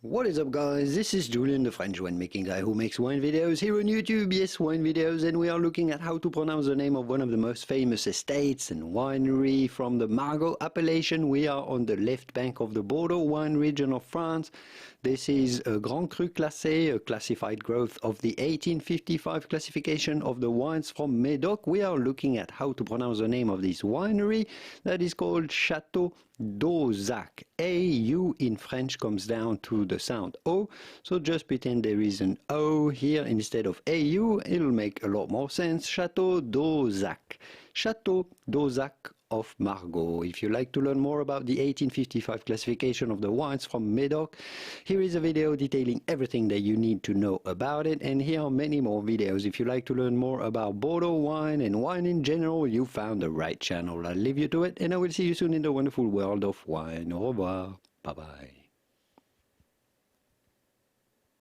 What is up, guys? This is Julien, the French winemaking guy who makes wine videos here on YouTube. Yes, wine videos, and we are looking at how to pronounce the name of one of the most famous estates and winery from the Margaux appellation. We are on the left bank of the Bordeaux wine region of France. This is a Grand Cru Classé, a classified growth of the 1855 classification of the wines from Médoc. We are looking at how to pronounce the name of this winery that is called Château Dauzac. A-U in French comes down to the sound O, so just pretend there is an O here instead of A-U. It'll make a lot more sense. Château Dauzac. Château Dauzac of Margaux. If you like to learn more about the 1855 classification of the wines from Médoc, here is a video detailing everything that you need to know about it, and here are many more videos. If you like to learn more about Bordeaux wine and wine in general, you found the right channel. I'll leave you to it, and I will see you soon in the wonderful world of wine. Au revoir. Bye-bye.